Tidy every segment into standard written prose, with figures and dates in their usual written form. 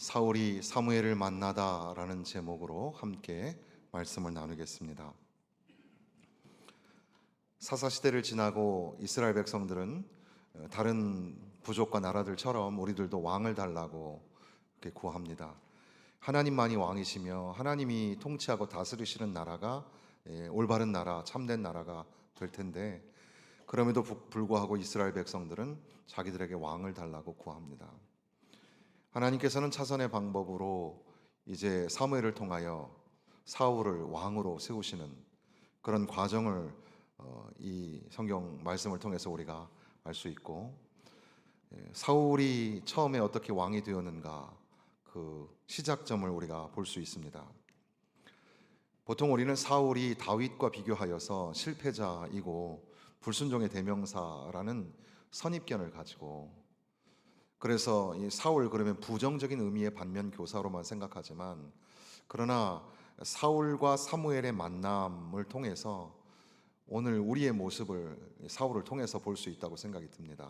사울이 사무엘을 만나다라는 제목으로 함께 말씀을 나누겠습니다. 사사시대를 지나고 이스라엘 백성들은 다른 부족과 나라들처럼 우리들도 왕을 달라고 이렇게 구합니다. 하나님만이 왕이시며 하나님이 통치하고 다스리시는 나라가 올바른 나라, 참된 나라가 될 텐데, 그럼에도 불구하고 이스라엘 백성들은 자기들에게 왕을 달라고 구합니다. 하나님께서는 차선의 방법으로 이제 사무엘을 통하여 사울을 왕으로 세우시는 그런 과정을 이 성경 말씀을 통해서 우리가 알 수 있고, 사울이 처음에 어떻게 왕이 되었는가, 그 시작점을 우리가 볼 수 있습니다. 보통 우리는 사울이 다윗과 비교하여서 실패자이고 불순종의 대명사라는 선입견을 가지고, 그래서 이 사울 그러면 부정적인 의미의 반면 교사로만 생각하지만, 그러나 사울과 사무엘의 만남을 통해서 오늘 우리의 모습을 사울을 통해서 볼 수 있다고 생각이 듭니다.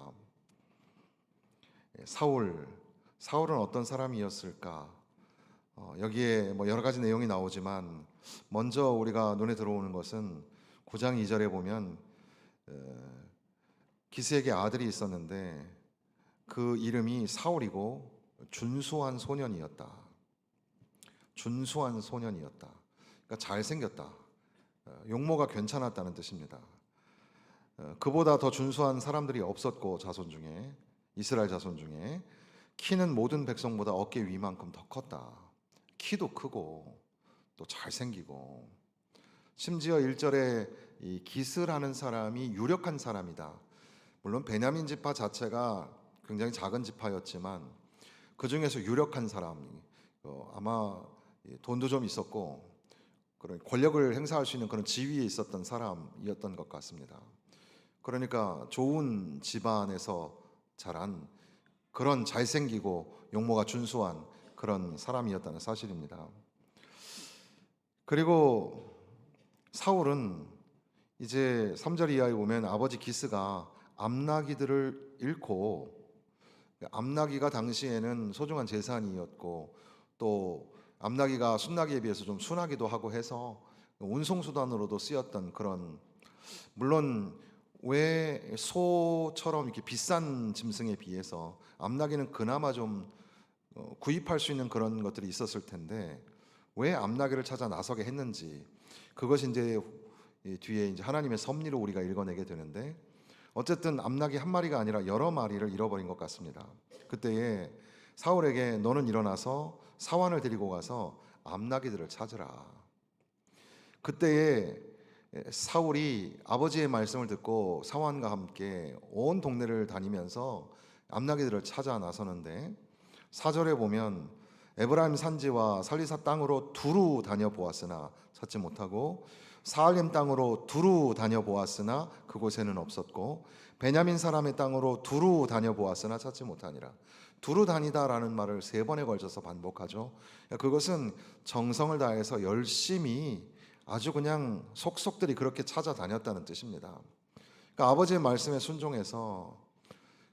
사울은 어떤 사람이었을까? 여기에 여러 가지 내용이 나오지만 먼저 우리가 눈에 들어오는 것은 9장 2절에 보면 기스에게 아들이 있었는데 그 이름이 사울이고 준수한 소년이었다. 준수한 소년이었다. 그러니까 잘생겼다. 용모가 괜찮았다는 뜻입니다. 그보다 더 준수한 사람들이 없었고, 자손 중에, 이스라엘 자손 중에 키는 모든 백성보다 어깨 위만큼 더 컸다. 키도 크고 또 잘생기고, 심지어 1절에 이 기스라는 사람이 유력한 사람이다. 물론 베냐민 지파 자체가 굉장히 작은 지파였지만 그 중에서 유력한 사람이 아마 돈도 좀 있었고 그런 권력을 행사할 수 있는 그런 지위에 있었던 사람이었던 것 같습니다. 그러니까 좋은 집안에서 자란 그런 잘생기고 용모가 준수한 그런 사람이었다는 사실입니다. 그리고 사울은 이제 3절 이하에 보면 아버지 기스가 암나기들을 잃고, 암나기가 당시에는 소중한 재산이었고, 또 암나기가 순나기에 비해서 좀 순하기도 하고 해서 운송수단으로도 쓰였던 그런, 물론 왜 소처럼 이렇게 비싼 짐승에 비해서 암나기는 그나마 좀 구입할 수 있는 그런 것들이 있었을 텐데 왜 암나기를 찾아 나서게 했는지, 그것이 이제 뒤에 이제 하나님의 섭리로 우리가 읽어내게 되는데, 어쨌든 암나기 한 마리가 아니라 여러 마리를 잃어버린 것 같습니다. 그때에 사울에게 너는 일어나서 사환을 데리고 가서 암나기들을 찾으라. 그때에 사울이 아버지의 말씀을 듣고 사환과 함께 온 동네를 다니면서 암나기들을 찾아 나서는데, 4절에 보면 에브라임 산지와 살리사 땅으로 두루 다녀보았으나 찾지 못하고, 사알림 땅으로 두루 다녀보았으나 그곳에는 없었고, 베냐민 사람의 땅으로 두루 다녀보았으나 찾지 못하니라. 두루 다니다라는 말을 3번에 걸쳐서 반복하죠. 그것은 정성을 다해서 열심히 아주 그냥 속속들이 그렇게 찾아다녔다는 뜻입니다. 그러니까 아버지의 말씀에 순종해서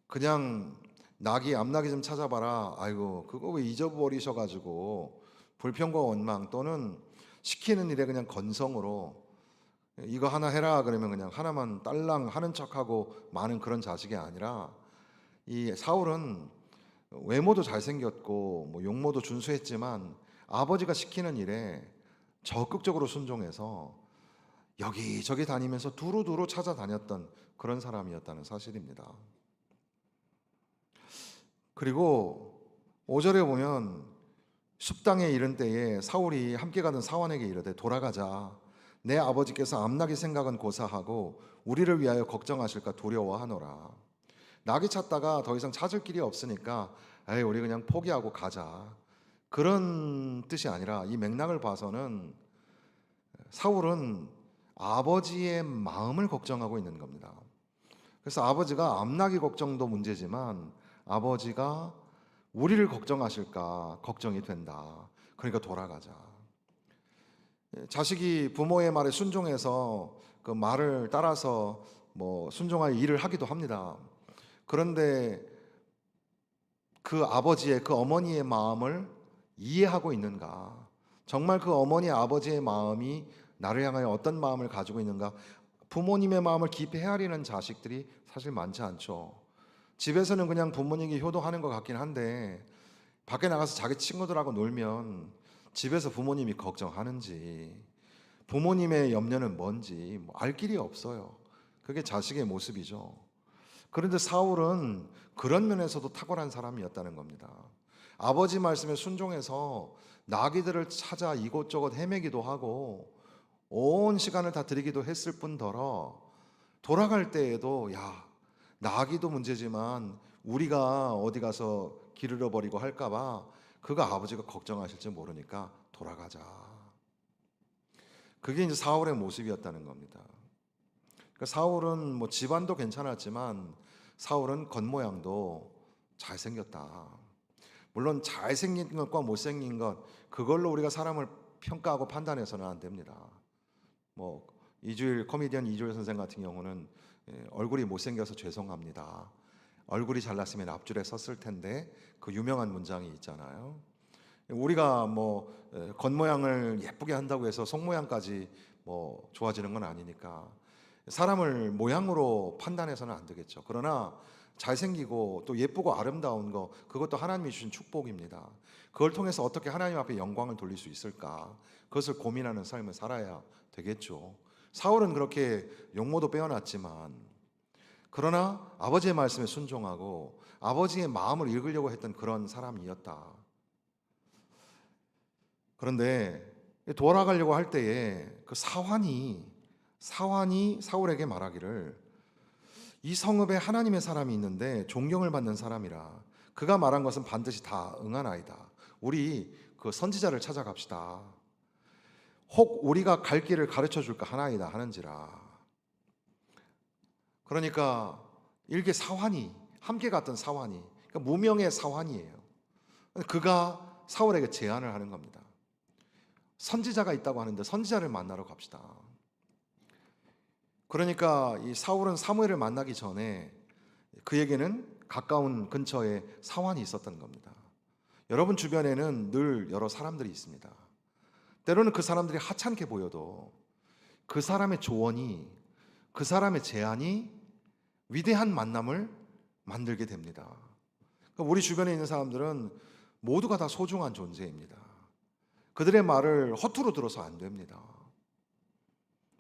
그냥 암나기 좀 찾아봐라. 아이고 그거 왜 잊어버리셔가지고 불평과 원망 또는 시키는 일에 그냥 건성으로 이거 하나 해라 그러면 그냥 하나만 딸랑 하는 척하고 마는 그런 자식이 아니라, 이 사울은 외모도 잘생겼고 용모도 준수했지만 아버지가 시키는 일에 적극적으로 순종해서 여기저기 다니면서 두루두루 찾아다녔던 그런 사람이었다는 사실입니다. 그리고 5절에 보면 숲땅에 이른 때에 사울이 함께 가던 사환에게 이르되 돌아가자. 내 아버지께서 암나기 생각은 고사하고 우리를 위하여 걱정하실까 두려워하노라. 나귀 찾다가 더 이상 찾을 길이 없으니까 우리 그냥 포기하고 가자, 그런 뜻이 아니라, 이 맥락을 봐서는 사울은 아버지의 마음을 걱정하고 있는 겁니다. 그래서 아버지가 암나기 걱정도 문제지만 아버지가 우리를 걱정하실까 걱정이 된다. 그러니까 돌아가자. 자식이 부모의 말에 순종해서 그 말을 따라서 순종할 일을 하기도 합니다. 그런데 그 아버지의, 그 어머니의 마음을 이해하고 있는가? 정말 그 어머니 아버지의 마음이 나를 향하여 어떤 마음을 가지고 있는가? 부모님의 마음을 깊이 헤아리는 자식들이 사실 많지 않죠. 집에서는 그냥 부모님이 효도하는 것 같긴 한데 밖에 나가서 자기 친구들하고 놀면 집에서 부모님이 걱정하는지, 부모님의 염려는 뭔지 알 길이 없어요. 그게 자식의 모습이죠. 그런데 사울은 그런 면에서도 탁월한 사람이었다는 겁니다. 아버지 말씀에 순종해서 나귀들을 찾아 이곳저곳 헤매기도 하고 온 시간을 다 들이기도 했을 뿐더러 돌아갈 때에도 야, 나귀도 문제지만 우리가 어디 가서 길 잃어버리고 할까봐 그거 아버지가 걱정하실지 모르니까 돌아가자. 그게 이제 사울의 모습이었다는 겁니다. 그러니까 사울은 뭐 집안도 괜찮았지만 사울은 겉모양도 잘생겼다. 물론 잘생긴 것과 못생긴 것 그걸로 우리가 사람을 평가하고 판단해서는 안 됩니다. 뭐 코미디언 이주일 선생 같은 경우는 얼굴이 못생겨서 죄송합니다. 얼굴이 잘났으면 앞줄에 섰을 텐데 그 유명한 문장이 있잖아요. 우리가 뭐 겉모양을 예쁘게 한다고 해서 속모양까지 뭐 좋아지는 건 아니니까 사람을 모양으로 판단해서는 안 되겠죠. 그러나 잘생기고 또 예쁘고 아름다운 거 그것도 하나님이 주신 축복입니다. 그걸 통해서 어떻게 하나님 앞에 영광을 돌릴 수 있을까? 그것을 고민하는 삶을 살아야 되겠죠. 사울은 그렇게 용모도 빼어났지만 그러나 아버지의 말씀에 순종하고 아버지의 마음을 읽으려고 했던 그런 사람이었다. 그런데 돌아가려고 할 때에 그 사환이 사울에게 말하기를 이 성읍에 하나님의 사람이 있는데 존경을 받는 사람이라 그가 말한 것은 반드시 다 응하나이다. 우리 그 선지자를 찾아갑시다. 혹 우리가 갈 길을 가르쳐 줄까 하나이다 하는지라. 그러니까 일개 사환이 함께 갔던 사환이 그러니까 무명의 사환이에요. 그가 사울에게 제안을 하는 겁니다. 선지자가 있다고 하는데 선지자를 만나러 갑시다. 그러니까 이 사울은 사무엘을 만나기 전에 그에게는 가까운 근처에 사환이 있었던 겁니다. 여러분 주변에는 늘 여러 사람들이 있습니다. 때로는 그 사람들이 하찮게 보여도 그 사람의 조언이, 그 사람의 제안이 위대한 만남을 만들게 됩니다. 그러니까 우리 주변에 있는 사람들은 모두가 다 소중한 존재입니다. 그들의 말을 허투루 들어서 안 됩니다.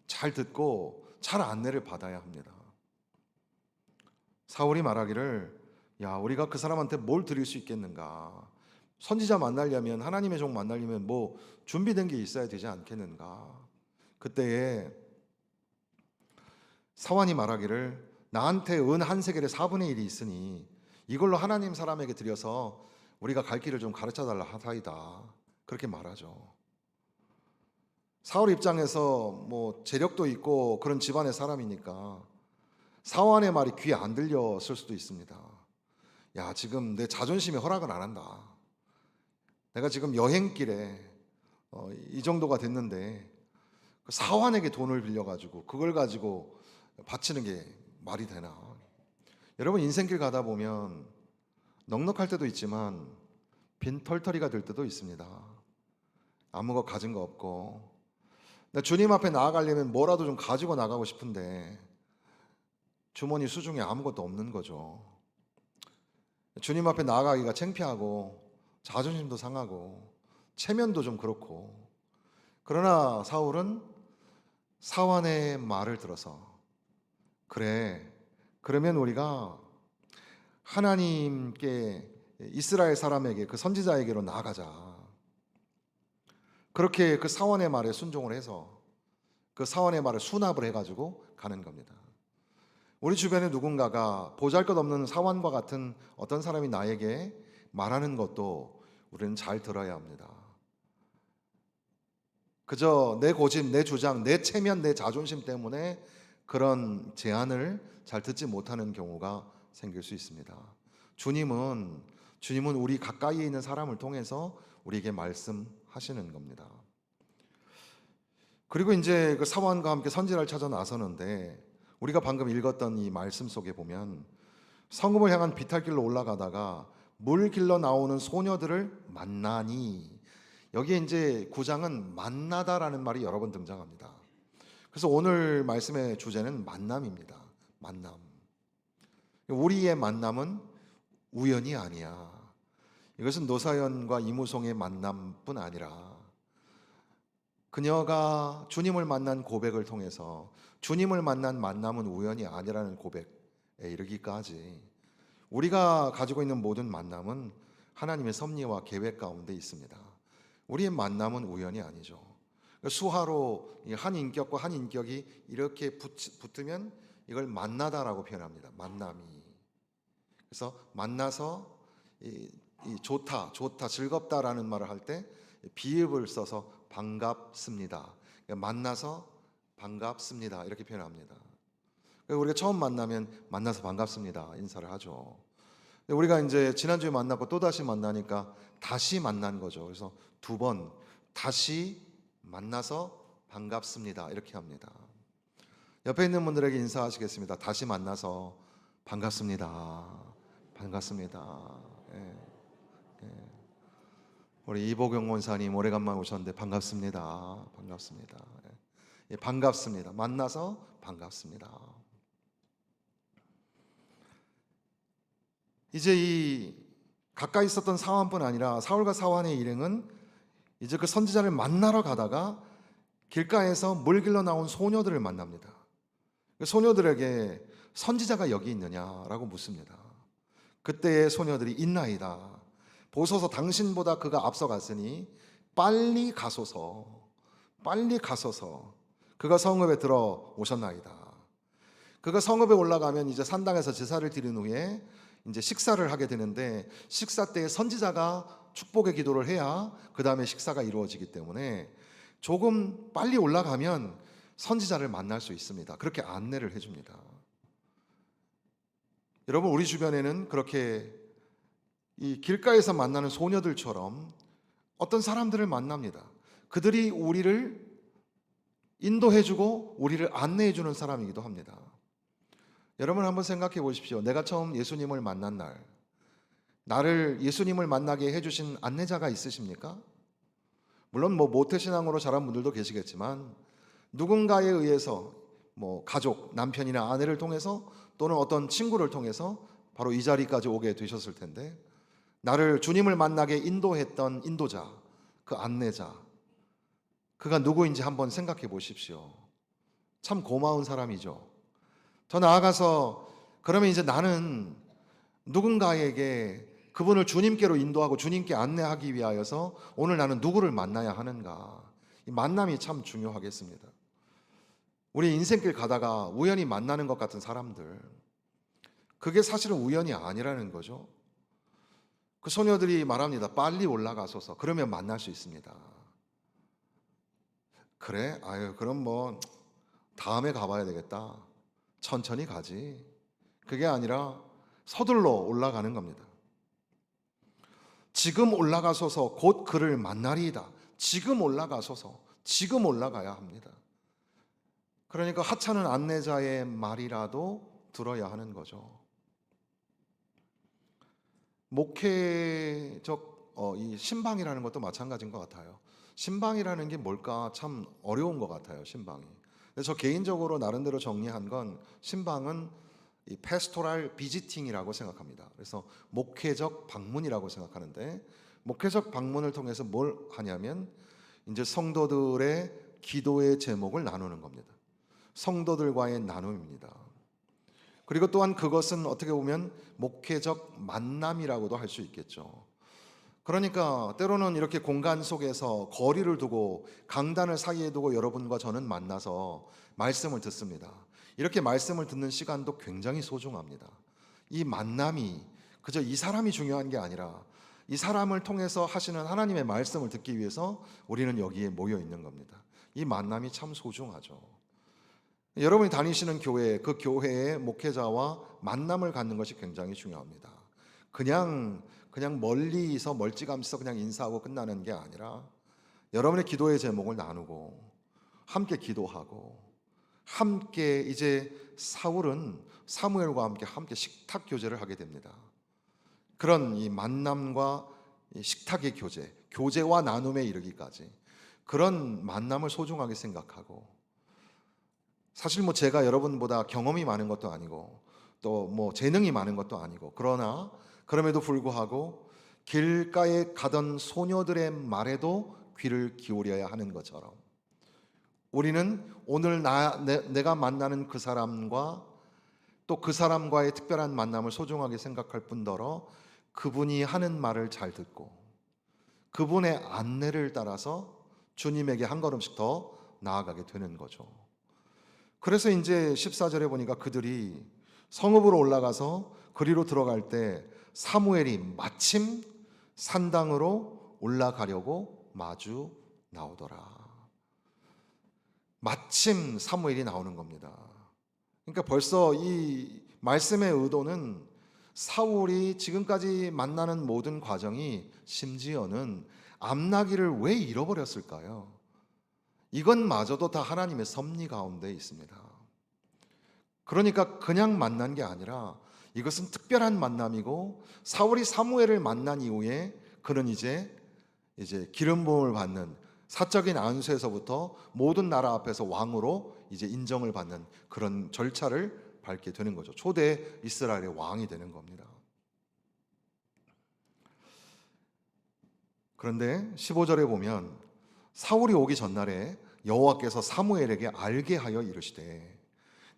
잘 듣고 잘 안내를 받아야 합니다. 사울이 말하기를 야, 우리가 그 사람한테 뭘 드릴 수 있겠는가? 선지자 만나려면 하나님의 종 만나려면 뭐 준비된 게 있어야 되지 않겠는가? 그때에 사환이 말하기를 나한테 은 한 세겔의 4분의 1이 있으니 이걸로 하나님 사람에게 드려서 우리가 갈 길을 좀 가르쳐 달라 하사이다. 그렇게 말하죠. 사울 입장에서 뭐 재력도 있고 그런 집안의 사람이니까 사환의 말이 귀에 안 들렸을 수도 있습니다. 야, 지금 내 자존심에 허락을 안 한다. 내가 지금 여행길에 이 정도가 됐는데 사환에게 돈을 빌려가지고 그걸 가지고 바치는 게 말이 되나? 여러분 인생길 가다 보면 넉넉할 때도 있지만 빈털터리가 될 때도 있습니다. 아무것 가진 거 없고 주님 앞에 나아가려면 뭐라도 좀 가지고 나가고 싶은데 주머니 수중에 아무것도 없는 거죠. 주님 앞에 나아가기가 창피하고 자존심도 상하고 체면도 좀 그렇고 그러나 사울은 사환의 말을 들어서 그래, 그러면 우리가 하나님께 이스라엘 사람에게 그 선지자에게로 나아가자. 그렇게 그 사원의 말에 순종을 해서 그 사원의 말을 수납을 해가지고 가는 겁니다. 우리 주변에 누군가가 보잘것없는 사원과 같은 어떤 사람이 나에게 말하는 것도 우리는 잘 들어야 합니다. 그저 내 고집, 내 주장, 내 체면, 내 자존심 때문에 그런 제안을 잘 듣지 못하는 경우가 생길 수 있습니다. 주님은 우리 가까이에 있는 사람을 통해서 우리에게 말씀하시는 겁니다. 그리고 이제 그 사환과 함께 선지자를 찾아 나서는데 우리가 방금 읽었던 이 말씀 속에 보면 성읍을 향한 비탈길로 올라가다가 물 길러 나오는 소녀들을 만나니. 여기에 이제 9장은 만나다라는 말이 여러 번 등장합니다. 그래서 오늘 말씀의 주제는 만남입니다. 만남. 우리의 만남은 우연이 아니야. 이것은 노사연과 이무송의 만남뿐 아니라 그녀가 주님을 만난 고백을 통해서 주님을 만난 만남은 우연이 아니라는 고백에 이르기까지 우리가 가지고 있는 모든 만남은 하나님의 섭리와 계획 가운데 있습니다. 우리의 만남은 우연이 아니죠. 수화로 한 인격과 한 인격이 이렇게 붙으면 이걸 만나다라고 표현합니다. 만남이. 그래서 만나서 좋다, 즐겁다라는 말을 할 때 비읍을 써서 반갑습니다. 만나서 반갑습니다. 이렇게 표현합니다. 우리가 처음 만나면 만나서 반갑습니다. 인사를 하죠. 우리가 이제 지난주에 만났고 또다시 만나니까 다시 만난 거죠. 그래서 두 번 다시 만나서 반갑습니다. 이렇게 합니다. 옆에 있는 분들에게 인사하시겠습니다. 다시 만나서 반갑습니다. 반갑습니다. 예, 예. 우리 이보경 원사님 오래간만에 오셨는데 반갑습니다. 반갑습니다. 예, 반갑습니다. 만나서 반갑습니다. 이제 이 가까이 있었던 사환뿐 아니라 사울과 사환의 일행은 이제 그 선지자를 만나러 가다가 길가에서 물 길러 나온 소녀들을 만납니다. 그 소녀들에게 선지자가 여기 있느냐라고 묻습니다. 그때의 소녀들이 있나이다. 보소서 당신보다 그가 앞서갔으니 빨리 가소서. 빨리 가소서. 그가 성읍에 들어오셨나이다. 그가 성읍에 올라가면 이제 산당에서 제사를 드린 후에 이제 식사를 하게 되는데 식사 때 선지자가 축복의 기도를 해야 그 다음에 식사가 이루어지기 때문에 조금 빨리 올라가면 선지자를 만날 수 있습니다. 그렇게 안내를 해줍니다. 여러분, 우리 주변에는 그렇게 이 길가에서 만나는 소녀들처럼 어떤 사람들을 만납니다. 그들이 우리를 인도해주고 우리를 안내해주는 사람이기도 합니다. 여러분 한번 생각해 보십시오. 내가 처음 예수님을 만난 날, 나를 예수님을 만나게 해주신 안내자가 있으십니까? 물론 모태신앙으로 자란 분들도 계시겠지만 누군가에 의해서 가족, 남편이나 아내를 통해서 또는 어떤 친구를 통해서 바로 이 자리까지 오게 되셨을 텐데 나를 주님을 만나게 인도했던 인도자, 그 안내자, 그가 누구인지 한번 생각해 보십시오. 참 고마운 사람이죠. 더 나아가서 그러면 이제 나는 누군가에게 그분을 주님께로 인도하고 주님께 안내하기 위하여서 오늘 나는 누구를 만나야 하는가? 이 만남이 참 중요하겠습니다. 우리 인생길 가다가 우연히 만나는 것 같은 사람들, 그게 사실은 우연이 아니라는 거죠. 그 소녀들이 말합니다. 빨리 올라가소서. 그러면 만날 수 있습니다. 그래? 아유, 그럼 다음에 가봐야 되겠다. 천천히 가지. 그게 아니라 서둘러 올라가는 겁니다. 지금 올라가소서 곧 그를 만나리이다. 지금 올라가소서. 지금 올라가야 합니다. 그러니까 하찮은 안내자의 말이라도 들어야 하는 거죠. 목회적 이 신방이라는 것도 마찬가지인 것 같아요. 신방이라는 게 뭘까 참 어려운 것 같아요. 신방이. 저 개인적으로 나름대로 정리한 건 신방은 이 패스토랄 비지팅이라고 생각합니다. 그래서 목회적 방문이라고 생각하는데 목회적 방문을 통해서 뭘 하냐면 이제 성도들의 기도의 제목을 나누는 겁니다. 성도들과의 나눔입니다. 그리고 또한 그것은 어떻게 보면 목회적 만남이라고도 할 수 있겠죠. 그러니까 때로는 이렇게 공간 속에서 거리를 두고 강단을 사이에 두고 여러분과 저는 만나서 말씀을 듣습니다. 이렇게 말씀을 듣는 시간도 굉장히 소중합니다. 이 만남이 그저 이 사람이 중요한 게 아니라 이 사람을 통해서 하시는 하나님의 말씀을 듣기 위해서 우리는 여기에 모여 있는 겁니다. 이 만남이 참 소중하죠. 여러분이 다니시는 교회, 그 교회의 목회자와 만남을 갖는 것이 굉장히 중요합니다. 그냥 멀리서 멀찌감치서 그냥 인사하고 끝나는 게 아니라 여러분의 기도의 제목을 나누고 함께 기도하고 함께 이제 사울은 사무엘과 함께 식탁 교제를 하게 됩니다. 그런 이 만남과 이 식탁의 교제, 교제와 나눔에 이르기까지 그런 만남을 소중하게 생각하고, 사실 뭐 제가 여러분보다 경험이 많은 것도 아니고 또 뭐 재능이 많은 것도 아니고, 그러나 그럼에도 불구하고 길가에 가던 소녀들의 말에도 귀를 기울여야 하는 것처럼, 우리는 오늘 내가 만나는 그 사람과 또 그 사람과의 특별한 만남을 소중하게 생각할 뿐더러 그분이 하는 말을 잘 듣고 그분의 안내를 따라서 주님에게 한 걸음씩 더 나아가게 되는 거죠. 그래서 이제 14절에 보니까 그들이 성읍으로 올라가서 그리로 들어갈 때 사무엘이 마침 산당으로 올라가려고 마주 나오더라. 마침 사무엘이 나오는 겁니다. 그러니까 벌써 이 말씀의 의도는 사울이 지금까지 만나는 모든 과정이, 심지어는 암나기를 왜 잃어버렸을까요? 이것마저도 다 하나님의 섭리 가운데 있습니다. 그러니까 그냥 만난 게 아니라 이것은 특별한 만남이고, 사울이 사무엘을 만난 이후에 그는 이제 기름 부음을 받는, 사적인 안수에서부터 모든 나라 앞에서 왕으로 이제 인정을 받는 그런 절차를 밟게 되는 거죠. 초대 이스라엘의 왕이 되는 겁니다. 그런데 15절에 보면 사울이 오기 전날에 여호와께서 사무엘에게 알게 하여 이르시되,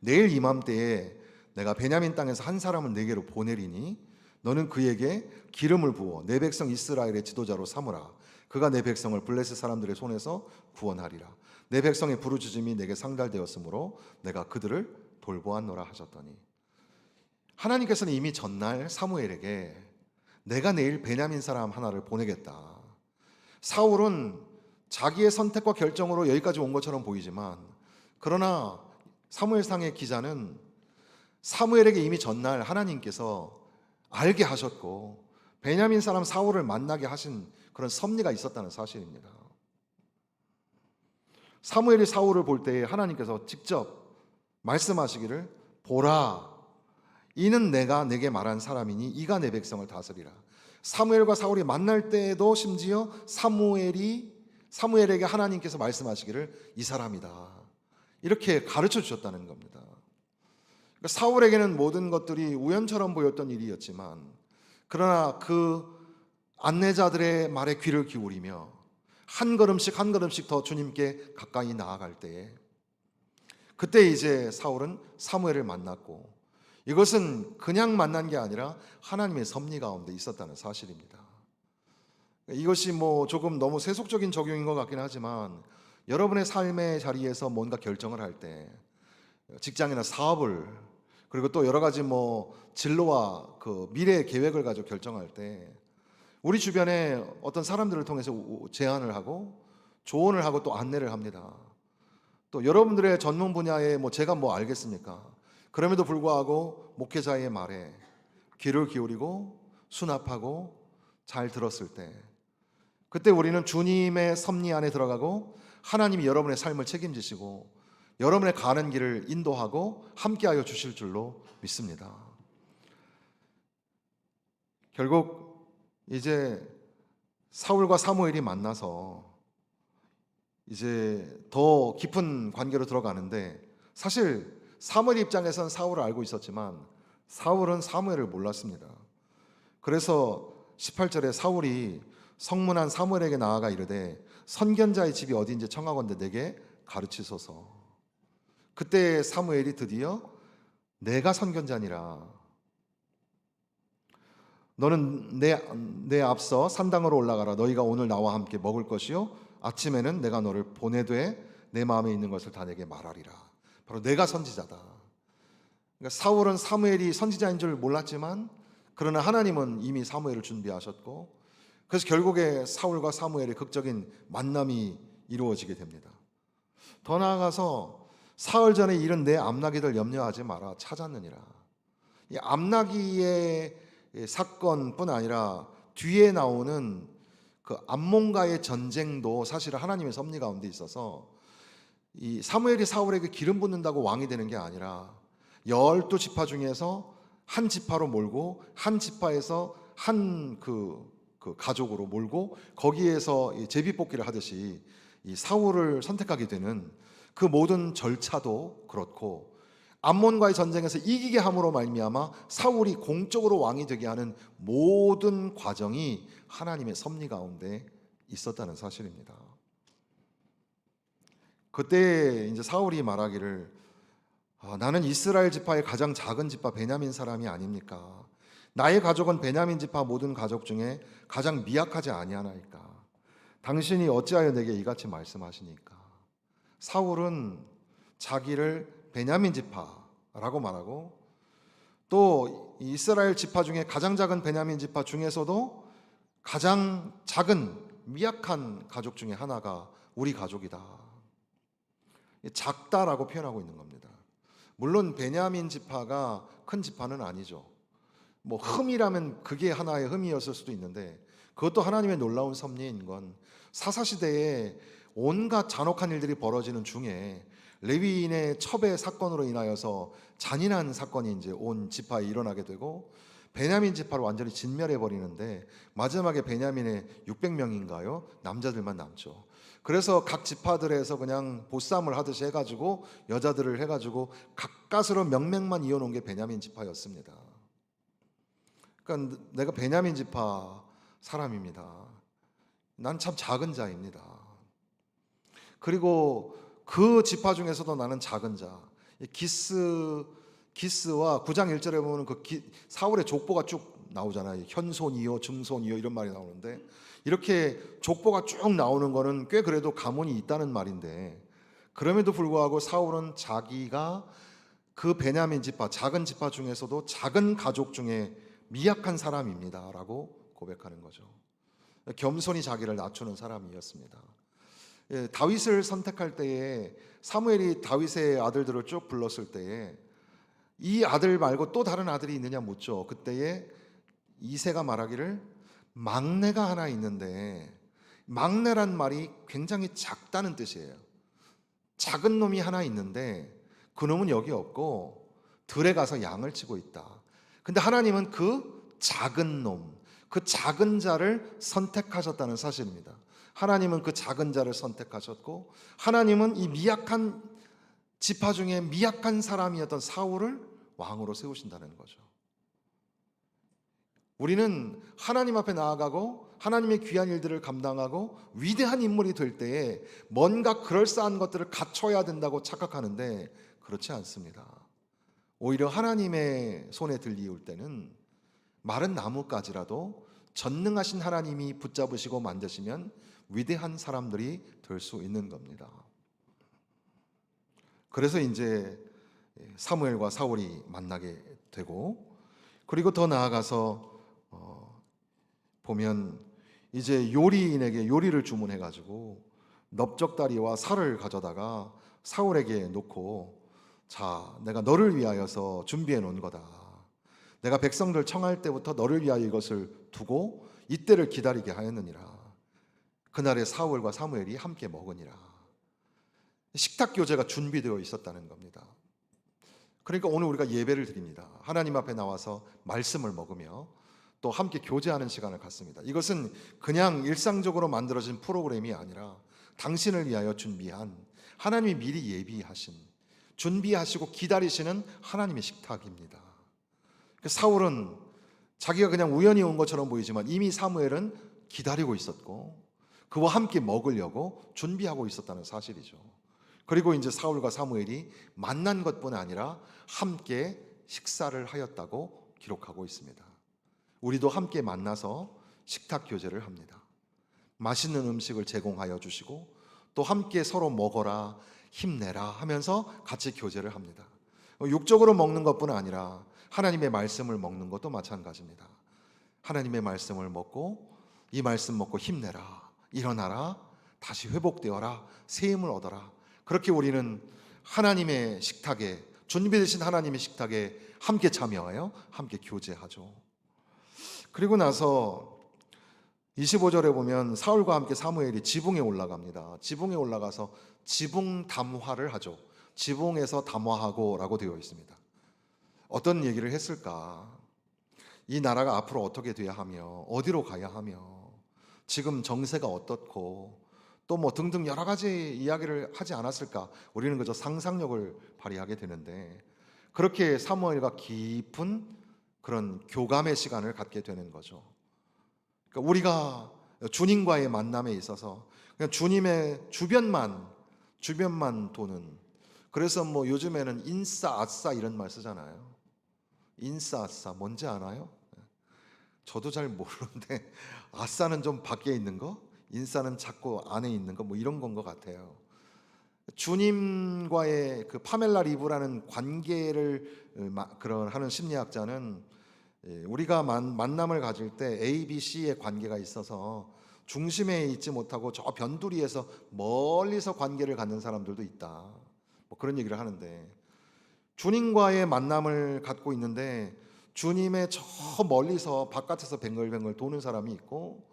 내일 이맘때에 내가 베냐민 땅에서 한 사람을 내게로 보내리니 너는 그에게 기름을 부어 내 백성 이스라엘의 지도자로 삼으라. 그가 내 백성을 블레셋 사람들의 손에서 구원하리라. 내 백성의 부르짖음이 내게 상달되었으므로 내가 그들을 돌보았노라 하셨더니, 하나님께서는 이미 전날 사무엘에게 내가 내일 베냐민 사람 하나를 보내겠다. 사울은 자기의 선택과 결정으로 여기까지 온 것처럼 보이지만, 그러나 사무엘상의 기자는 사무엘에게 이미 전날 하나님께서 알게 하셨고 베냐민 사람 사울을 만나게 하신 그런 섭리가 있었다는 사실입니다. 사무엘이 사울을 볼 때에 하나님께서 직접 말씀하시기를, 보라, 이는 내가 내게 말한 사람이니 이가 내 백성을 다스리라. 사무엘과 사울이 만날 때에도 심지어 사무엘에게 하나님께서 말씀하시기를, 이 사람이다, 이렇게 가르쳐 주셨다는 겁니다. 그러니까 사울에게는 모든 것들이 우연처럼 보였던 일이었지만, 그러나 그 안내자들의 말에 귀를 기울이며 한 걸음씩 한 걸음씩 더 주님께 가까이 나아갈 때에, 그때 이제 사울은 사무엘을 만났고, 이것은 그냥 만난 게 아니라 하나님의 섭리 가운데 있었다는 사실입니다. 이것이 뭐 조금 너무 세속적인 적용인 것 같긴 하지만, 여러분의 삶의 자리에서 뭔가 결정을 할 때, 직장이나 사업을, 그리고 또 여러 가지 뭐 진로와 그 미래 계획을 가지고 결정할 때 우리 주변에 어떤 사람들을 통해서 제안을 하고 조언을 하고 또 안내를 합니다. 또 여러분들의 전문 분야에 뭐 제가 뭐 알겠습니까? 그럼에도 불구하고 목회자의 말에 귀를 기울이고 수납하고 잘 들었을 때, 그때 우리는 주님의 섭리 안에 들어가고 하나님이 여러분의 삶을 책임지시고 여러분의 가는 길을 인도하고 함께하여 주실 줄로 믿습니다. 결국 이제 사울과 사무엘이 만나서 이제 더 깊은 관계로 들어가는데, 사실 사무엘 입장에선 사울을 알고 있었지만 사울은 사무엘을 몰랐습니다. 그래서 18절에 사울이 성문한 사무엘에게 나아가 이르되, 선견자의 집이 어디인지 청하건대 내게 가르치소서. 그때 사무엘이 드디어 내가 선견자니라. 너는 내 앞서 산당으로 올라가라. 너희가 오늘 나와 함께 먹을 것이요 아침에는 내가 너를 보내되 내 마음에 있는 것을 다 내게 말하리라. 바로 내가 선지자다. 그러니까 사울은 사무엘이 선지자인 줄 몰랐지만, 그러나 하나님은 이미 사무엘을 준비하셨고, 그래서 결국에 사울과 사무엘의 극적인 만남이 이루어지게 됩니다. 더 나아가서 사흘 전에 일은 내 암나기들 염려하지 마라, 찾았느니라. 이 암나기의 사건뿐 아니라 뒤에 나오는 그 암몬과의 전쟁도 사실은 하나님의 섭리 가운데 있어서, 이 사무엘이 사울에게 기름 붓는다고 왕이 되는 게 아니라 12지파 중에서 한 지파로 몰고 한 지파에서 한 그 가족으로 몰고 거기에서 이 제비뽑기를 하듯이 이 사울을 선택하게 되는 그 모든 절차도 그렇고, 암몬과의 전쟁에서 이기게 함으로 말미암아 사울이 공적으로 왕이 되게 하는 모든 과정이 하나님의 섭리 가운데 있었다는 사실입니다. 그때 이제 사울이 말하기를, 나는 이스라엘 지파의 가장 작은 지파 베냐민 사람이 아닙니까? 나의 가족은 베냐민 지파 모든 가족 중에 가장 미약하지 아니하나이까? 당신이 어찌하여 내게 이같이 말씀하시니까? 사울은 자기를 베냐민 지파라고 말하고, 또 이스라엘 지파 중에 가장 작은 베냐민 지파 중에서도 가장 작은 미약한 가족 중에 하나가 우리 가족이다. 작다라고 표현하고 있는 겁니다. 물론 베냐민 지파가 큰 지파는 아니죠. 뭐 흠이라면 그게 하나의 흠이었을 수도 있는데, 그것도 하나님의 놀라운 섭리인 건 사사시대에 온갖 잔혹한 일들이 벌어지는 중에 레위인의 첩의 사건으로 인하여서 잔인한 사건이 이제 온 지파에 일어나게 되고, 베냐민 지파를 완전히 진멸해 버리는데 마지막에 베냐민의 600명인가요? 남자들만 남죠. 그래서 각 지파들에서 그냥 보쌈을 하듯이 해가지고 여자들을 해가지고 가까스로 명맥만 이어놓은 게 베냐민 지파였습니다. 그러니까 내가 베냐민 지파 사람입니다. 난 참 작은 자입니다. 그리고 그 지파 중에서도 나는 작은 자. 기스와 9장 1절에 보면 사울의 족보가 쭉 나오잖아요. 현손이요, 증손이요 이런 말이 나오는데, 이렇게 족보가 쭉 나오는 거는 꽤 그래도 가문이 있다는 말인데, 그럼에도 불구하고 사울은 자기가 그 베냐민 지파, 작은 지파 중에서도 작은 가족 중에 미약한 사람입니다라고 고백하는 거죠. 겸손히 자기를 낮추는 사람이었습니다. 다윗을 선택할 때에 사무엘이 다윗의 아들들을 쭉 불렀을 때에 이 아들 말고 또 다른 아들이 있느냐 묻죠. 그때에 이새가 말하기를 막내가 하나 있는데, 막내란 말이 굉장히 작다는 뜻이에요. 작은 놈이 하나 있는데 그 놈은 여기 없고 들에 가서 양을 치고 있다. 근데 하나님은 그 작은 놈, 그 작은 자를 선택하셨다는 사실입니다. 하나님은 그 작은 자를 선택하셨고, 하나님은 이 미약한 지파 중에 미약한 사람이었던 사울을 왕으로 세우신다는 거죠. 우리는 하나님 앞에 나아가고 하나님의 귀한 일들을 감당하고 위대한 인물이 될 때에 뭔가 그럴싸한 것들을 갖춰야 된다고 착각하는데 그렇지 않습니다. 오히려 하나님의 손에 들이올 때는 마른 나무까지라도 전능하신 하나님이 붙잡으시고 만드시면 위대한 사람들이 될 수 있는 겁니다. 그래서 이제 사무엘과 사울이 만나게 되고, 그리고 더 나아가서 보면 이제 요리인에게 요리를 주문해 가지고 넓적다리와 살을 가져다가 사울에게 놓고, 자, 내가 너를 위하여서 준비해 놓은 거다. 내가 백성들 청할 때부터 너를 위하여 이것을 두고 이때를 기다리게 하였느니라. 그날에 사울과 사무엘이 함께 먹으니라. 식탁 교제가 준비되어 있었다는 겁니다. 그러니까 오늘 우리가 예배를 드립니다. 하나님 앞에 나와서 말씀을 먹으며 또 함께 교제하는 시간을 갖습니다. 이것은 그냥 일상적으로 만들어진 프로그램이 아니라 당신을 위하여 준비한, 하나님이 미리 예비하신, 준비하시고 기다리시는 하나님의 식탁입니다. 사울은 자기가 그냥 우연히 온 것처럼 보이지만 이미 사무엘은 기다리고 있었고 그와 함께 먹으려고 준비하고 있었다는 사실이죠. 그리고 이제 사울과 사무엘이 만난 것뿐 아니라 함께 식사를 하였다고 기록하고 있습니다. 우리도 함께 만나서 식탁 교제를 합니다. 맛있는 음식을 제공하여 주시고 또 함께 서로 먹어라, 힘내라 하면서 같이 교제를 합니다. 육적으로 먹는 것뿐 아니라 하나님의 말씀을 먹는 것도 마찬가지입니다. 하나님의 말씀을 먹고 이 말씀 먹고 힘내라, 일어나라, 다시 회복되어라, 새 힘을 얻어라. 그렇게 우리는 하나님의 식탁에, 준비되신 하나님의 식탁에 함께 참여하여 함께 교제하죠. 그리고 나서 25절에 보면 사울과 함께 사무엘이 지붕에 올라갑니다. 지붕에 올라가서 지붕 담화를 하죠. 지붕에서 담화하고 라고 되어 있습니다. 어떤 얘기를 했을까? 이 나라가 앞으로 어떻게 돼야 하며 어디로 가야 하며 지금 정세가 어떻고 또 뭐 등등 여러 가지 이야기를 하지 않았을까? 우리는 그저 상상력을 발휘하게 되는데 그렇게 사무엘과 깊은 그런 교감의 시간을 갖게 되는 거죠. 그러니까 우리가 주님과의 만남에 있어서 그냥 주님의 주변만 도는, 그래서 뭐 요즘에는 인싸 아싸 이런 말 쓰잖아요. 인싸 아싸 뭔지 아나요? 저도 잘 모르는데 아싸는 좀 밖에 있는 거, 인싸는 자꾸 안에 있는 거, 뭐 이런 건 것 같아요. 주님과의 그 파멜라 리브라는 관계를 그런 하는 심리학자는 우리가 만남을 가질 때 A, B, C의 관계가 있어서 중심에 있지 못하고 저 변두리에서 멀리서 관계를 갖는 사람들도 있다. 뭐 그런 얘기를 하는데 주님과의 만남을 갖고 있는데 주님의 저 멀리서 바깥에서 뱅글뱅글 도는 사람이 있고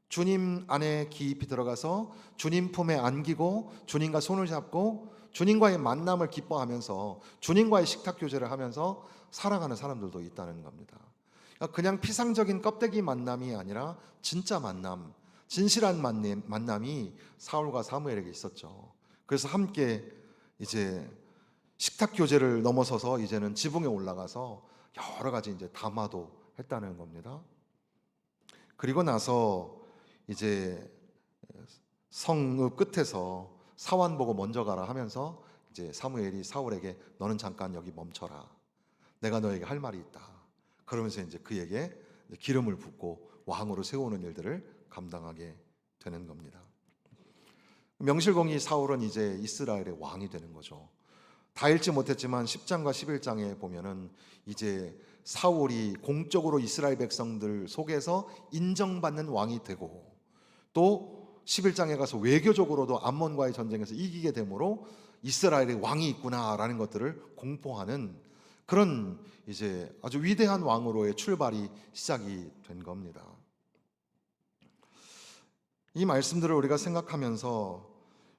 주님 안에 깊이 들어가서 주님 품에 안기고 주님과 손을 잡고 주님과의 만남을 기뻐하면서 주님과의 식탁 교제를 하면서 살아가는 사람들도 있다는 겁니다. 그러니까 그냥 피상적인 껍데기 만남이 아니라 진짜 만남, 진실한 만남이 사울과 사무엘에게 있었죠. 그래서 함께 이제 식탁 교제를 넘어서서 이제는 지붕에 올라가서 여러 가지 이제 담화도 했다는 겁니다. 그리고 나서 이제 성읍 끝에서 사환 보고 먼저 가라 하면서 이제 사무엘이 사울에게 너는 잠깐 여기 멈춰라. 내가 너에게 할 말이 있다. 그러면서 이제 그에게 기름을 붓고 왕으로 세우는 일들을 감당하게 되는 겁니다. 명실공히 사울은 이제 이스라엘의 왕이 되는 거죠. 다 읽지 못했지만 10장과 11장에 보면은 이제 사울이 공적으로 이스라엘 백성들 속에서 인정받는 왕이 되고 또 11장에 가서 외교적으로도 암몬과의 전쟁에서 이기게 되므로 이스라엘의 왕이 있구나라는 것들을 공포하는 그런 이제 아주 위대한 왕으로의 출발이 시작이 된 겁니다. 이 말씀들을 우리가 생각하면서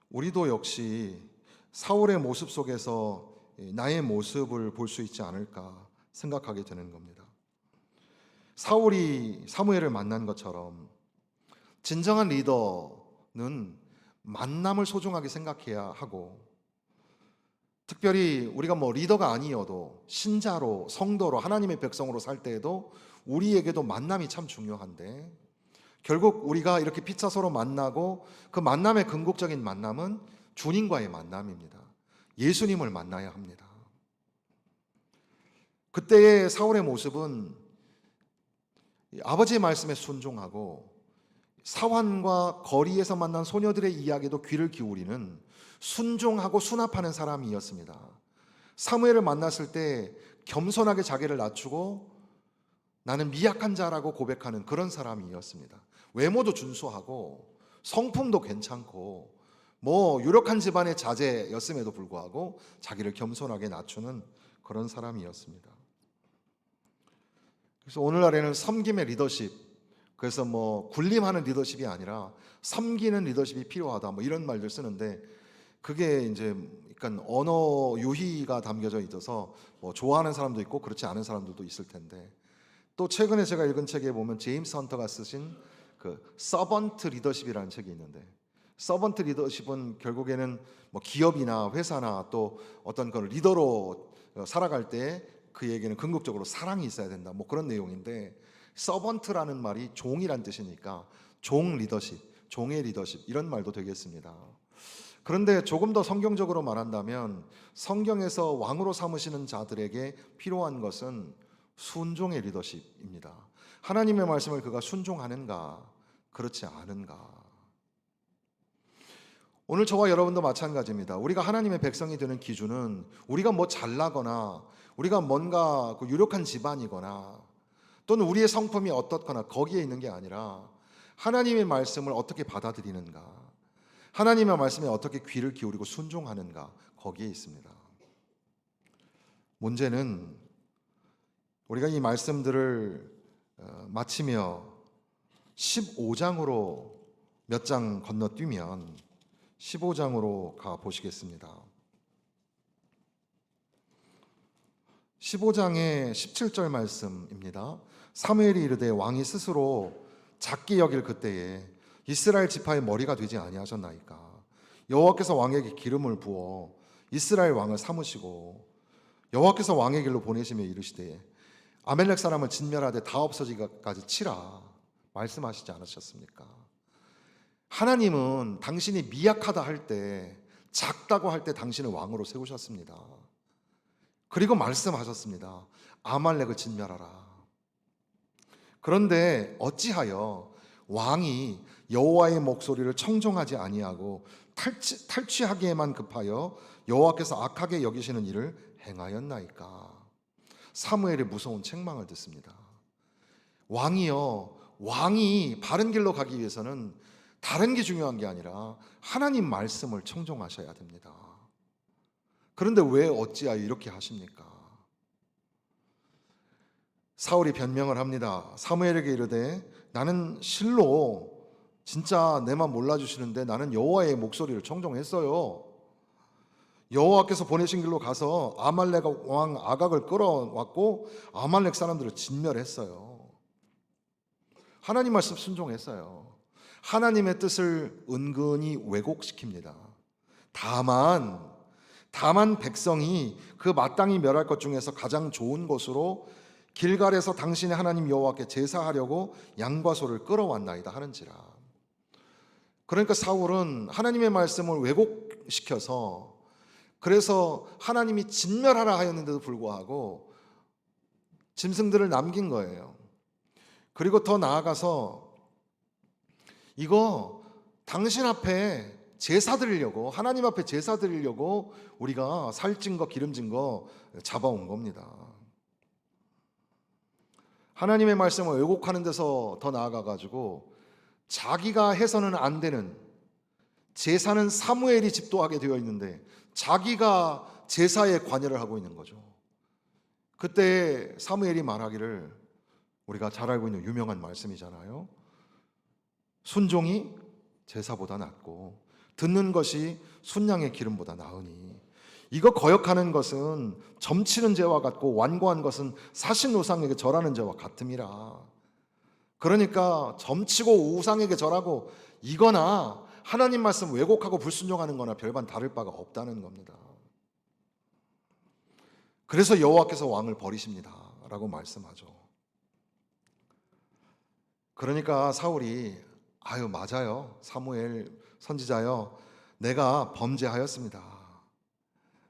우리도 역시 사울의 모습 속에서 나의 모습을 볼 수 있지 않을까 생각하게 되는 겁니다. 사울이 사무엘을 만난 것처럼 진정한 리더는 만남을 소중하게 생각해야 하고, 특별히 우리가 뭐 리더가 아니어도 신자로 성도로 하나님의 백성으로 살 때에도 우리에게도 만남이 참 중요한데 결국 우리가 이렇게 피차 서로 만나고 그 만남의 궁극적인 만남은 주님과의 만남입니다. 예수님을 만나야 합니다. 그때의 사울의 모습은 아버지의 말씀에 순종하고 사환과 거리에서 만난 소녀들의 이야기도 귀를 기울이는 순종하고 수납하는 사람이었습니다. 사무엘을 만났을 때 겸손하게 자기를 낮추고 나는 미약한 자라고 고백하는 그런 사람이었습니다. 외모도 준수하고 성품도 괜찮고 뭐 유력한 집안의 자제였음에도 불구하고 자기를 겸손하게 낮추는 그런 사람이었습니다. 그래서 오늘날에는 섬김의 리더십, 그래서 뭐 군림하는 리더십이 아니라 섬기는 리더십이 필요하다 뭐 이런 말들 쓰는데 그게 이제 약간 언어 유희가 담겨져 있어서 뭐 좋아하는 사람도 있고 그렇지 않은 사람들도 있을 텐데, 또 최근에 제가 읽은 책에 보면 제임스 헌터가 쓰신 그 서번트 리더십이라는 책이 있는데, 서번트 리더십은 결국에는 뭐 기업이나 회사나 또 어떤 그 리더로 살아갈 때 그에게는 궁극적으로 사랑이 있어야 된다 뭐 그런 내용인데, 서번트라는 말이 종이란 뜻이니까 종 리더십, 종의 리더십 이런 말도 되겠습니다. 그런데 조금 더 성경적으로 말한다면 성경에서 왕으로 삼으시는 자들에게 필요한 것은 순종의 리더십입니다. 하나님의 말씀을 그가 순종하는가 그렇지 않은가. 오늘 저와 여러분도 마찬가지입니다. 우리가 하나님의 백성이 되는 기준은 우리가 뭐 잘나거나 우리가 뭔가 그 유력한 집안이거나 또는 우리의 성품이 어떻거나 거기에 있는 게 아니라 하나님의 말씀을 어떻게 받아들이는가, 하나님의 말씀에 어떻게 귀를 기울이고 순종하는가 거기에 있습니다. 문제는 우리가 이 말씀들을 마치며 15장으로 몇 장 건너뛰면 15장으로 가 보시겠습니다. 15장의 17절 말씀입니다. 사무엘이 이르되 왕이 스스로 작게 여길 그때에 이스라엘 지파의 머리가 되지 아니하셨나이까. 여호와께서 왕에게 기름을 부어 이스라엘 왕을 삼으시고 여호와께서 왕의 길로 보내시며 이르시되 아멜렉 사람을 진멸하되 다 없어지기까지 치라 말씀하시지 않으셨습니까? 하나님은 당신이 미약하다 할 때, 작다고 할 때 당신을 왕으로 세우셨습니다. 그리고 말씀하셨습니다. 아말렉을 진멸하라. 그런데 어찌하여 왕이 여호와의 목소리를 청종하지 아니하고 탈취하기에만 급하여 여호와께서 악하게 여기시는 일을 행하였나이까. 사무엘의 무서운 책망을 듣습니다. 왕이 바른 길로 가기 위해서는 다른 게 중요한 게 아니라 하나님 말씀을 청종하셔야 됩니다. 그런데 왜 어찌하여 이렇게 하십니까? 사울이 변명을 합니다. 사무엘에게 이르되 나는 실로 진짜 내만 몰라주시는데 나는 여호와의 목소리를 청종했어요. 여호와께서 보내신 길로 가서 아말렉 왕 아각을 끌어왔고 아말렉 사람들을 진멸했어요. 하나님 말씀 순종했어요. 하나님의 뜻을 은근히 왜곡시킵니다. 다만 백성이 그 마땅히 멸할 것 중에서 가장 좋은 곳으로 길갈에서 당신의 하나님 여호와께 제사하려고 양과 소를 끌어왔나이다 하는지라. 그러니까 사울은 하나님의 말씀을 왜곡시켜서, 그래서 하나님이 진멸하라 하였는데도 불구하고 짐승들을 남긴 거예요. 그리고 더 나아가서 이거 당신 앞에 제사 드리려고, 하나님 앞에 제사 드리려고 우리가 살찐 거 기름진 거 잡아온 겁니다. 하나님의 말씀을 왜곡하는 데서 더 나아가 가지고 자기가 해서는 안 되는 제사는 사무엘이 집도하게 되어 있는데 자기가 제사에 관여를 하고 있는 거죠. 그때 사무엘이 말하기를, 우리가 잘 알고 있는 유명한 말씀이잖아요. 순종이 제사보다 낫고 듣는 것이 순양의 기름보다 나으니, 이거 거역하는 것은 점치는 죄와 같고 완고한 것은 사신 우상에게 절하는 죄와 같음이라. 그러니까 점치고 우상에게 절하고 이거나 하나님 말씀 왜곡하고 불순종하는 거나 별반 다를 바가 없다는 겁니다. 그래서 여호와께서 왕을 버리십니다 라고 말씀하죠. 그러니까 사울이 맞아요, 사무엘 선지자여, 내가 범죄하였습니다.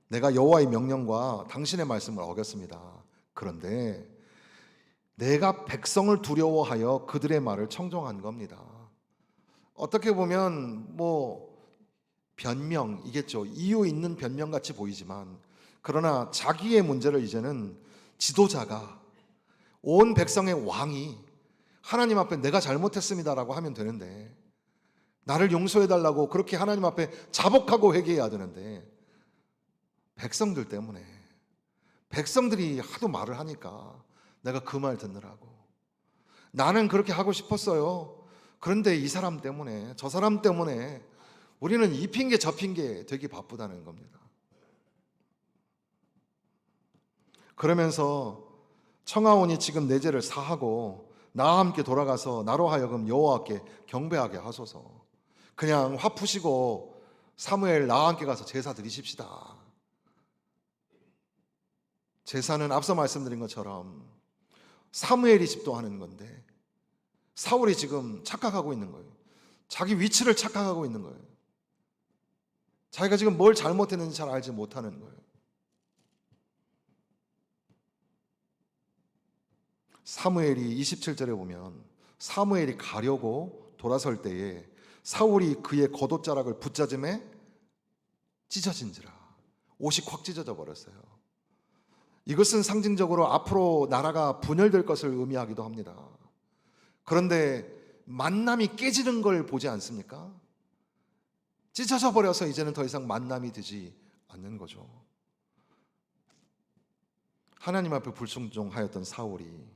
내가 여호와의 명령과 당신의 말씀을 어겼습니다. 그런데 내가 백성을 두려워하여 그들의 말을 청종한 겁니다. 어떻게 보면 변명이겠죠. 이유 있는 변명같이 보이지만, 그러나 자기의 문제를 이제는 지도자가, 온 백성의 왕이 하나님 앞에 내가 잘못했습니다라고 하면 되는데, 나를 용서해달라고 그렇게 하나님 앞에 자복하고 회개해야 되는데, 백성들 때문에, 백성들이 하도 말을 하니까 내가 그 말 듣느라고, 나는 그렇게 하고 싶었어요. 그런데 이 사람 때문에, 저 사람 때문에 우리는 이 핑계 저 핑계 되기 바쁘다는 겁니다. 그러면서 청하오니 지금 내 죄를 사하고 나와 함께 돌아가서 나로 하여금 여호와께 경배하게 하소서. 그냥 화 푸시고 사무엘 나와 함께 가서 제사 드리십시다. 제사는 앞서 말씀드린 것처럼 사무엘이 집도하는 건데 사울이 지금 착각하고 있는 거예요. 자기 위치를 착각하고 있는 거예요. 자기가 지금 뭘 잘못했는지 잘 알지 못하는 거예요. 사무엘이 27절에 보면 사무엘이 가려고 돌아설 때에 사울이 그의 겉옷자락을 붙잡음에 찢어진지라. 옷이 콱 찢어져 버렸어요. 이것은 상징적으로 앞으로 나라가 분열될 것을 의미하기도 합니다. 그런데 만남이 깨지는 걸 보지 않습니까? 찢어져 버려서 이제는 더 이상 만남이 되지 않는 거죠. 하나님 앞에 불순종하였던 사울이.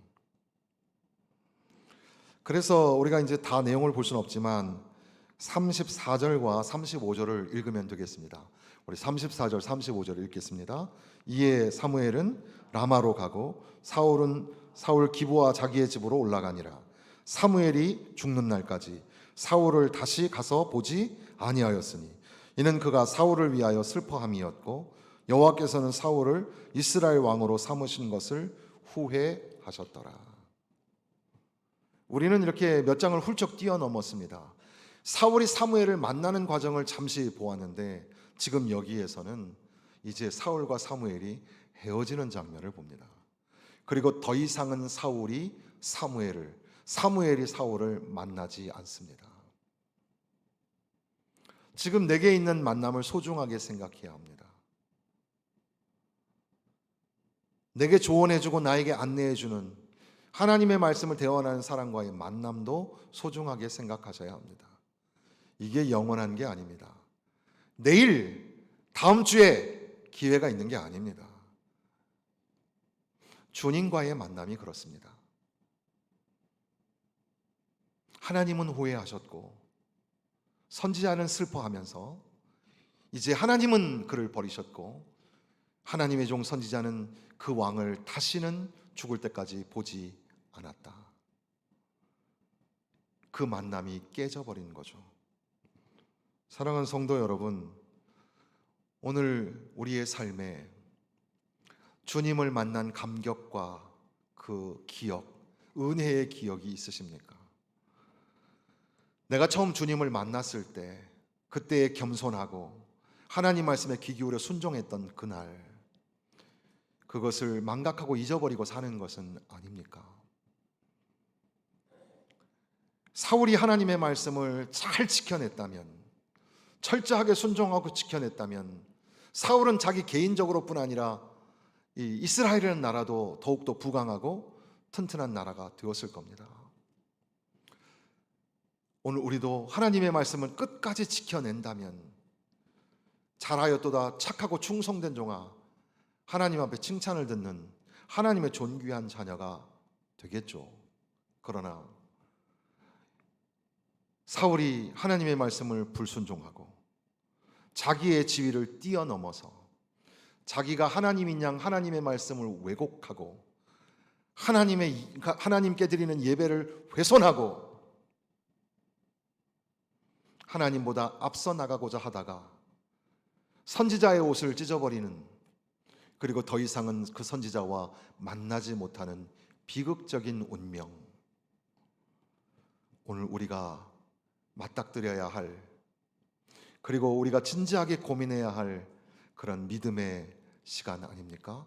그래서 우리가 이제 다 내용을 볼 수는 없지만 34절과 35절을 읽으면 되겠습니다. 우리 34절, 35절을 읽겠습니다. 이에 사무엘은 라마로 가고 사울은 사울 기브와 자기의 집으로 올라가니라. 사무엘이 죽는 날까지 사울을 다시 가서 보지 아니하였으니 이는 그가 사울을 위하여 슬퍼함이었고 여호와께서는 사울을 이스라엘 왕으로 삼으신 것을 후회하셨더라. 우리는 이렇게 몇 장을 훌쩍 뛰어넘었습니다. 사울이 사무엘을 만나는 과정을 잠시 보았는데 지금 여기에서는 이제 사울과 사무엘이 헤어지는 장면을 봅니다. 그리고 더 이상은 사울이 사무엘을, 사무엘이 사울을 만나지 않습니다. 지금 내게 있는 만남을 소중하게 생각해야 합니다. 내게 조언해주고 나에게 안내해주는 하나님의 말씀을 대원하는 사람과의 만남도 소중하게 생각하셔야 합니다. 이게 영원한 게 아닙니다. 내일, 다음 주에 기회가 있는 게 아닙니다. 주님과의 만남이 그렇습니다. 하나님은 후회하셨고 선지자는 슬퍼하면서 이제 하나님은 그를 버리셨고 하나님의 종 선지자는 그 왕을 다시는 죽을 때까지 보지 않았다. 그 만남이 깨져버린 거죠. 사랑하는 성도 여러분, 오늘 우리의 삶에 주님을 만난 감격과 그 기억, 은혜의 기억이 있으십니까? 내가 처음 주님을 만났을 때 그때의 겸손하고 하나님 말씀에 귀 기울여 순종했던 그날, 그것을 망각하고 잊어버리고 사는 것은 아닙니까? 사울이 하나님의 말씀을 잘 지켜냈다면, 철저하게 순종하고 지켜냈다면 사울은 자기 개인적으로뿐 아니라 이 이스라엘이라는 나라도 더욱더 부강하고 튼튼한 나라가 되었을 겁니다. 오늘 우리도 하나님의 말씀을 끝까지 지켜낸다면 잘하였도다 착하고 충성된 종아, 하나님 앞에 칭찬을 듣는 하나님의 존귀한 자녀가 되겠죠. 그러나 사울이 하나님의 말씀을 불순종하고 자기의 지위를 뛰어넘어서 자기가 하나님인 양 하나님의 말씀을 왜곡하고 하나님께 드리는 예배를 훼손하고 하나님보다 앞서 나가고자 하다가 선지자의 옷을 찢어버리는, 그리고 더 이상은 그 선지자와 만나지 못하는 비극적인 운명, 오늘 우리가 맞닥뜨려야 할, 그리고 우리가 진지하게 고민해야 할 그런 믿음의 시간 아닙니까?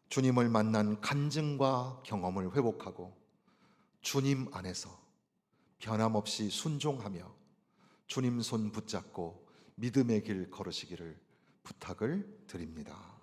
주님을 만난 간증과 경험을 회복하고 주님 안에서 변함없이 순종하며 주님 손 붙잡고 믿음의 길 걸으시기를 부탁을 드립니다.